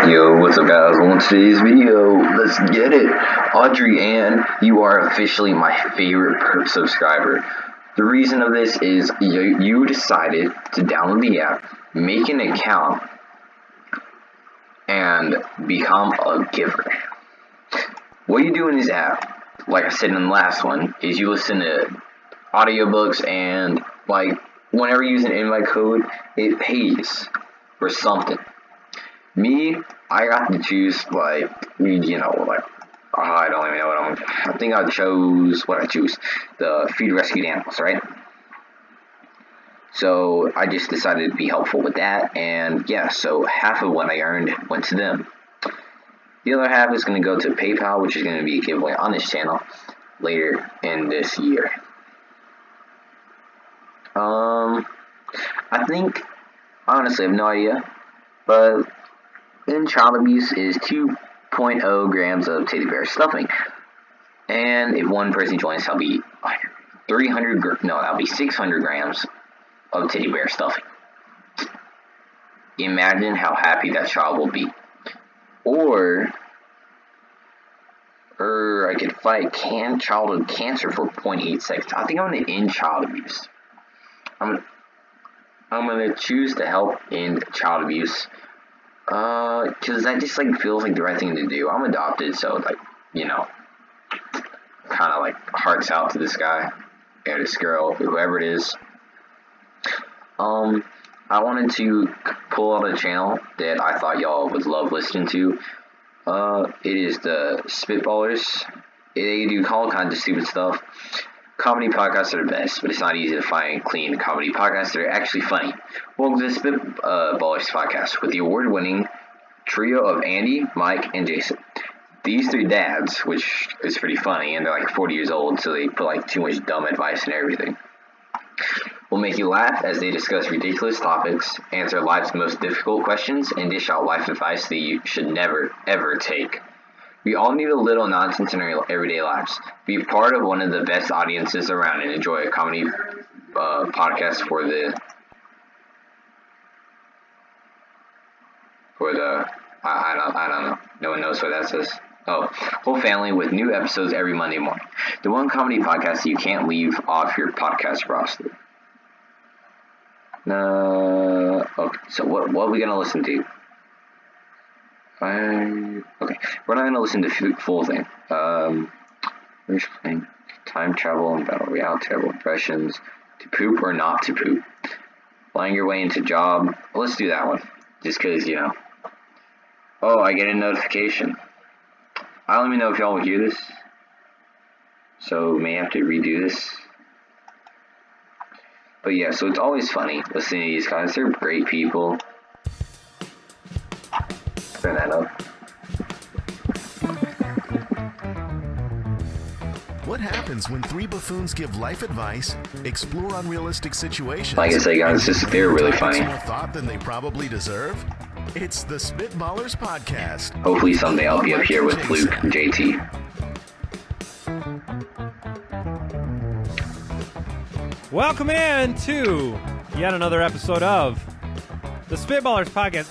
Yo, what's up guys? On today's video, let's get it. Audrey Ann, you are officially my favorite subscriber. The reason of this is you decided to download the app, make an account, and become a giver. What you do in this app, like I said in the last one, is you listen to audiobooks and like whenever you use an invite code, it pays for something. Me, I got to choose I don't even know what I think I chose the feed rescued animals, right? So I just decided to be helpful with that, and yeah, so half of what I earned went to them. The other half is going to go to PayPal, which is going to be a giveaway on this channel later in this year. I think, honestly, I have no idea, but in child abuse is 2.0 grams of teddy bear stuffing. And if one person joins, that'll be 600 grams of teddy bear stuffing. Imagine how happy that child will be. Or I could fight childhood cancer for 0.8 seconds. I think I'm gonna end child abuse. I'm gonna choose to help end child abuse. Cause that just feels like the right thing to do. I'm adopted, so kind of hearts out to this guy or this girl, whoever it is. I wanted to pull out a channel that I thought y'all would love listening to. It is the SPITBALLERS. They do all kinds of stupid stuff. Comedy podcasts are the best, but it's not easy to find clean comedy podcasts that are actually funny. Welcome to the SPITBALLERS podcast with the award-winning trio of Andy, Mike, and Jason. These three dads, which is pretty funny, and they're 40 years old, so they put too much dumb advice and everything, will make you laugh as they discuss ridiculous topics, answer life's most difficult questions, and dish out life advice that you should never, ever take. We all need a little nonsense in our everyday lives. Be part of one of the best audiences around and enjoy a comedy podcast for the I don't know. No one knows what that says. Oh, whole family with new episodes every Monday morning. The one comedy podcast you can't leave off your podcast roster. Okay, so what are we gonna listen to? Okay, we're not gonna listen to full thing. We're just playing time travel and battle royale, terrible impressions, to poop or not to poop, flying your way into job. Let's do that one, just cause Oh, I get a notification. I don't even know if y'all will hear this, so may have to redo this. But yeah, so it's always funny listening to these guys. They're great people. Turn that up. What happens when three buffoons give life advice, explore unrealistic situations? Like I say, guys, they're really funny. More thought than they probably deserve? It's the SPITBALLERS podcast. Hopefully someday I'll be up here with Luke and JT. Welcome in to yet another episode of the SPITBALLERS podcast.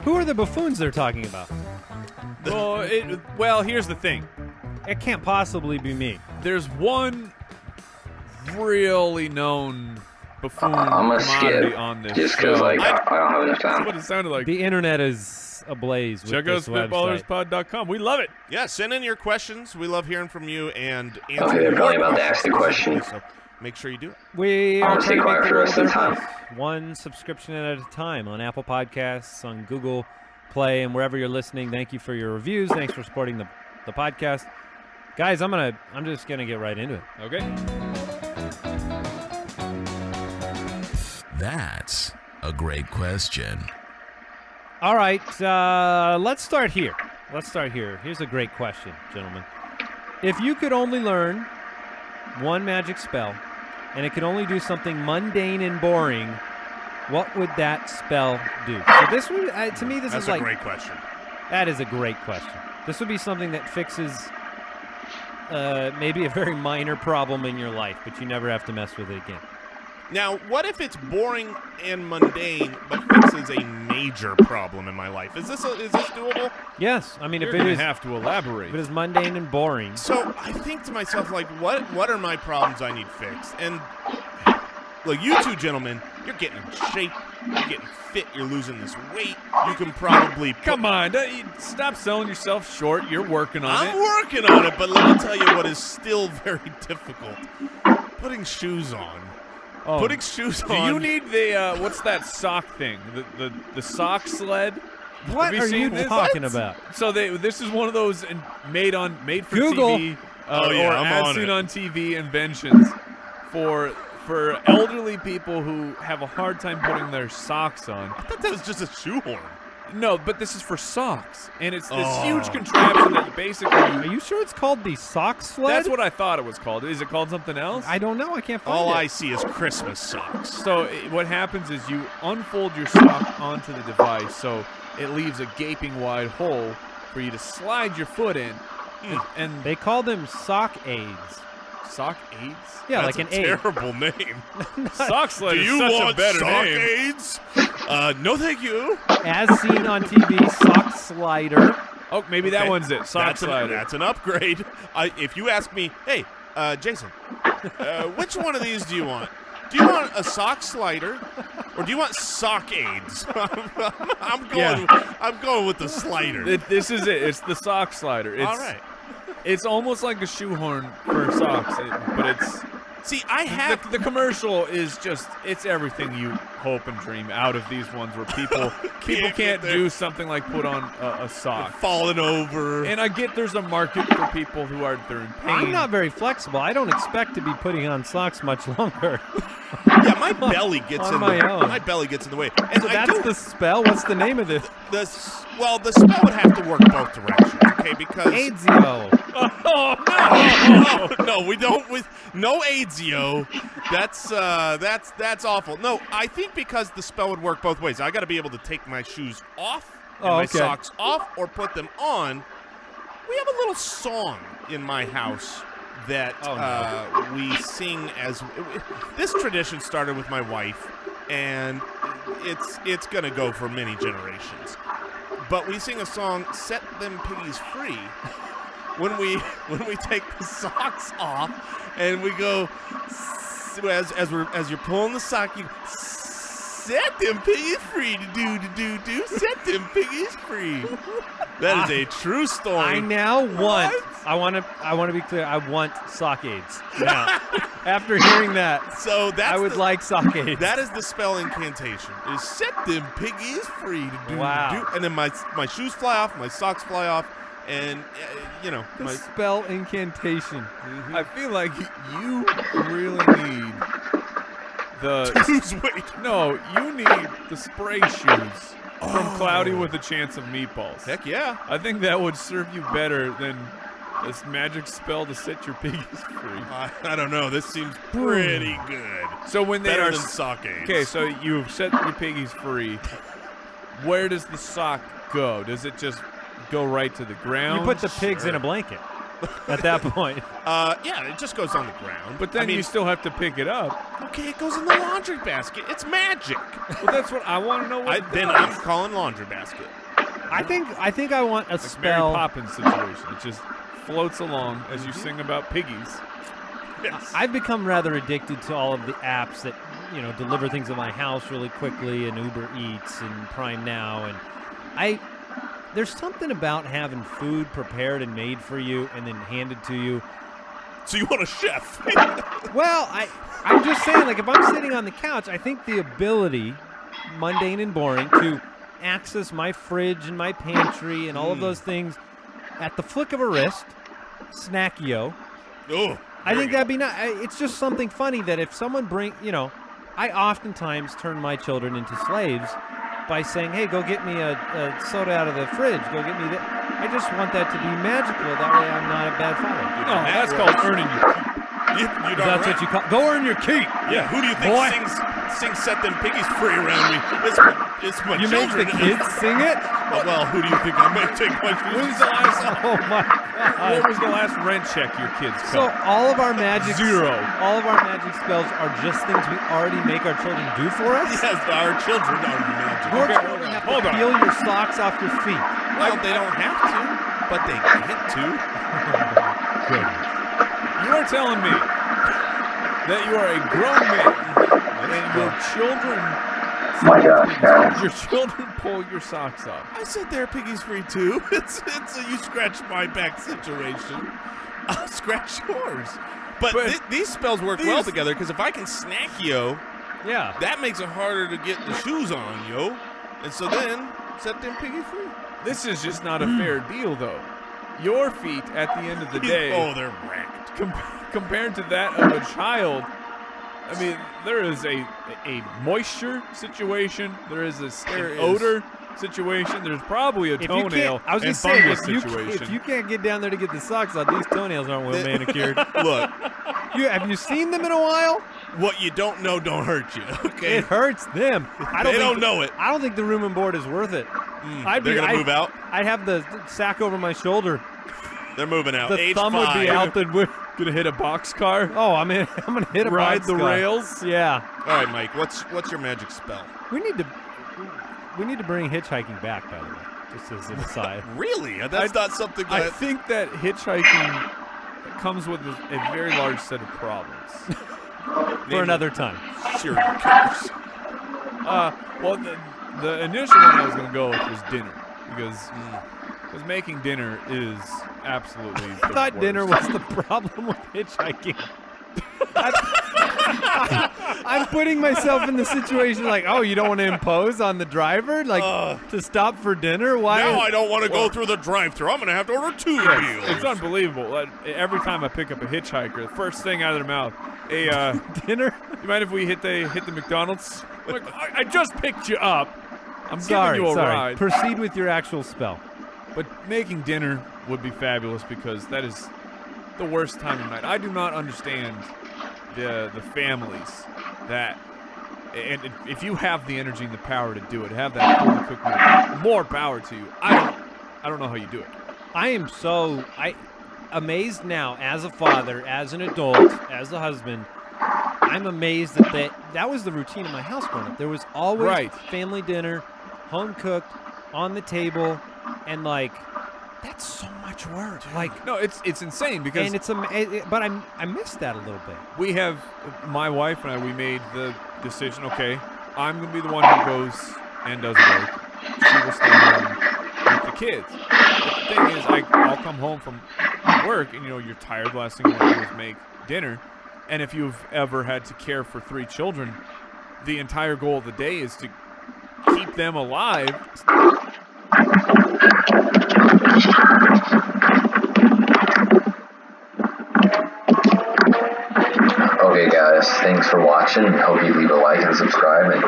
Who are the buffoons they're talking about? Well, here's the thing. It can't possibly be me. There's one really known buffoon I'm gonna skip on this just because I don't have enough time. That's what it sounded like. The internet is ablaze with Check out this website. SPITBallerspod.com. We love it. Yeah, send in your questions. We love hearing from you and answering Okay, they're probably about to ask the questions. question. So make sure you do it. We I'm are gonna stay trying to quiet make for the rest of the world a time. better place. One subscription at a time on Apple Podcasts, on Google Play, and wherever you're listening. Thank you for your reviews. Thanks for supporting the podcast. Guys, I'm just gonna get right into it. Okay. That's a great question. All right, let's start here. Here's a great question, gentlemen. If you could only learn one magic spell, and it could only do something mundane and boring, what would that spell do? So this would, to me, this That's is a great question. That is a great question. This would be something that fixes maybe a very minor problem in your life, but you never have to mess with it again. Now, what if it's boring and mundane, but fixes a major problem in my life? Is this doable? Yes. I mean, You're if it gonna is have to elaborate. if it is mundane and boring. So I think to myself, like, what are my problems I need fixed? And like, you two gentlemen, you're getting in shape, you're getting fit, you're losing this weight. You can probably Come on, stop selling yourself short. You're working on it. I'm working on it, but let me tell you what is still very difficult: putting shoes on. Oh, Putting shoes do on. you need the what's that sock thing? The sock sled? What Have you are seen you this? talking about? So this is one of those made for Google. TV Oh, yeah, or I'm as on seen it. on TV inventions for elderly people who have a hard time putting their socks on. I thought that was just a shoehorn. No, but this is for socks, and it's this Oh. huge contraption that basically. Are you sure it's called the sock sled? That's what I thought it was called. Is it called something else? I don't know. I can't find All it. I see is Christmas socks. So what happens is you unfold your sock onto the device, so it leaves a gaping wide hole for you to slide your foot in, and They call them sock aids. sock aids. Yeah, That's like an a aid. terrible name. Sock sled Do is you such want a better sock name. aids? No, thank you. As seen on TV, sock slider. Oh, maybe that Okay. one's it. Sock That's slider. that's an upgrade. If you ask me, hey, Jason, which one of these do you want? Do you want a sock slider, or do you want sock aids? I'm going with the slider. This is it. It's the sock slider. It's, All right. It's almost like a shoehorn for socks, but it's. See, I have The commercial is just—it's everything you hope and dream out of these ones where people get can't there. do something like put on a sock. fallen over. And I get there's a market for people who they're in pain. I'm not very flexible. I don't expect to be putting on socks much longer. Yeah, my belly gets On in my the own. my belly gets in the way. And So I that's do, the spell. What's the name of this? the spell would have to work both directions, okay? Because AIDSio. no, we don't. No AIDSio. That's awful. No, I think because the spell would work both ways. I got to be able to take my shoes off and my okay. socks off, or put them on. We have a little song in my house that we sing as. This tradition started with my wife, and it's gonna go for many generations. But we sing a song, "Set Them Piggies Free," when we take the socks off, and we go as you're pulling the sock, you set them piggies free, do, set them piggies free. That is a true story. I now want. I want to be clear. I want sock aids now. After hearing that, So that's I would like sock aids. That is the spell incantation. Is set them piggies free to do, Wow. and then my shoes fly off, my socks fly off, and the my spell incantation. I feel like you really need the. lose weight. No, you need the spray shoes from Cloudy with a Chance of Meatballs. Heck yeah. I think that would serve you better than this magic spell to set your piggies free. I don't know. This seems pretty good. So when they Better are than sock aids. okay, so you've set your piggies free. Where does the sock go? Does it just go right to the ground? You put the pigs in a blanket. At that point, Yeah, it just goes on the ground. But then I mean, you still have to pick it up. okay, it goes in the laundry basket. It's magic. Well, that's what I want to know. What it Then does. I'm calling laundry basket. I think I want a Like Mary spell. Poppins situation. It just floats along as you sing about piggies. Yes. I've become rather addicted to all of the apps that deliver things at my house really quickly, and Uber Eats and Prime Now, and there's something about having food prepared and made for you and then handed to you. So you want a chef? Well, I'm just saying, like, if I'm sitting on the couch, I think the ability, mundane and boring, to access my fridge and my pantry and all of those things at the flick of a wrist, Snackio. Oh, I think that'd be nice. It's just something funny that if someone I oftentimes turn my children into slaves by saying, hey, go get me a soda out of the fridge. Go get me that. I just want that to be magical. That way I'm not a bad father. No, that's called earning your keep. You That's what you call. Go earn your keep. Yeah, who do you think Boy. sings "Set Them Piggies Free" around me? It's my You make children. the kids sing it? Well, who do you think I might take my shoes? Oh my What was the last rent check your kids got? So all of our magic Zero. All of our magic spells are just things we already make our children do for us. Yes, our children are magic. Your children have to peel your socks off your feet. Well, they don't have to, but they get to. You are telling me that you are a grown man and your children. My gosh, guys. Your children pull your socks off. I said they're piggies free too. It's a you scratch my back situation. I'll scratch yours. But these spells work well together because if I can snack yo, Yeah. that makes it harder to get the shoes on yo, and so then set them piggy free. This is just not a fair deal, though. Your feet, at the end of the day, they're wrecked. compared to that of a child, I mean, there is a moisture situation. There is an odor situation. There's probably a toenail I was and just saying, fungus if situation. you can't get down there to get the socks on, these toenails aren't well manicured. Look, Have you seen them in a while? what you don't know don't hurt you. Okay, It hurts them. they don't know it. I don't think the room and board is worth it. They're gonna move out. I'd have the sack over my shoulder. They're moving out. The Age thumb 5. would be out the. Gonna hit a boxcar. Oh, I'm gonna hit a Ride the boxcar. rails. Yeah. All right, Mike. What's your magic spell? We need to bring hitchhiking back, by the way, just as an aside. Really? That's not something I that. think that hitchhiking comes with a very large set of problems. For another time. Serial killers. Well, the initial one I was going to go with was dinner because making dinner is absolutely. I thought dinner was the problem with hitchhiking. I'm putting myself in the situation like, oh, you don't want to impose on the driver, like to stop for dinner? Why? Now I don't want to go through the drive-thru. I'm going to have to order 2 meals. It's unbelievable. Every time I pick up a hitchhiker, the first thing out of their mouth, "Hey, dinner? you mind if we hit the McDonald's?" I'm like, I just picked you up. I'm Sorry, giving you a sorry. ride. Proceed with your actual spell. But making dinner would be fabulous because that is the worst time of night. I do not understand the families that, and if you have the energy and the power to do it, have that fully cooked meal, more power to you. I don't know how you do it. I am so amazed now as a father, as an adult, as a husband. I'm amazed that was the routine in my house growing up. There was always family dinner, home cooked, on the table, and like that's so much work. Like No, it's insane because and it's but I missed that a little bit. we have my wife and I. We made the decision. Okay, I'm gonna be the one who goes and does work. She will stay home with the kids. But the thing is, I'll come home from work and you're tired. The last thing you want to do is make dinner. And if you've ever had to care for 3 children, the entire goal of the day is to keep them alive. Okay, guys, thanks for watching. Hope you leave a like and subscribe and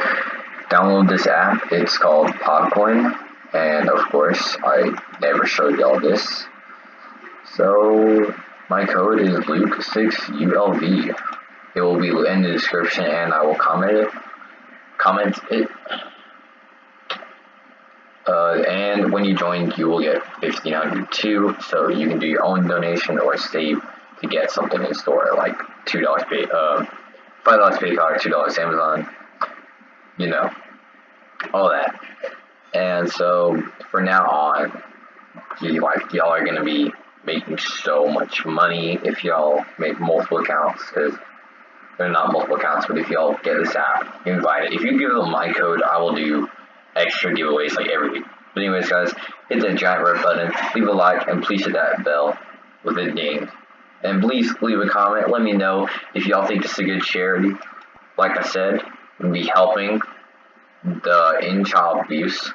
download this app. It's called Podcoin, and of course, I never showed y'all this. So my code is Luke6ULV. It will be in the description, and I will comment it. And when you join, you will get 1,500 too, so you can do your own donation or save to get something in store, like $2 $5 PayPal, $2 Amazon, all that. And so for now on, y'all are gonna be making so much money if y'all make multiple accounts, because they're not multiple accounts, but if y'all get this app, invite it. If you give them my code, I will do extra giveaways like every week. But anyways, guys, hit that giant red button, leave a like, and please hit that bell with it dinged. And please leave a comment. Let me know if y'all think this is a good charity. Like I said, we'll be helping the in-child abuse.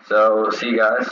So, see you guys.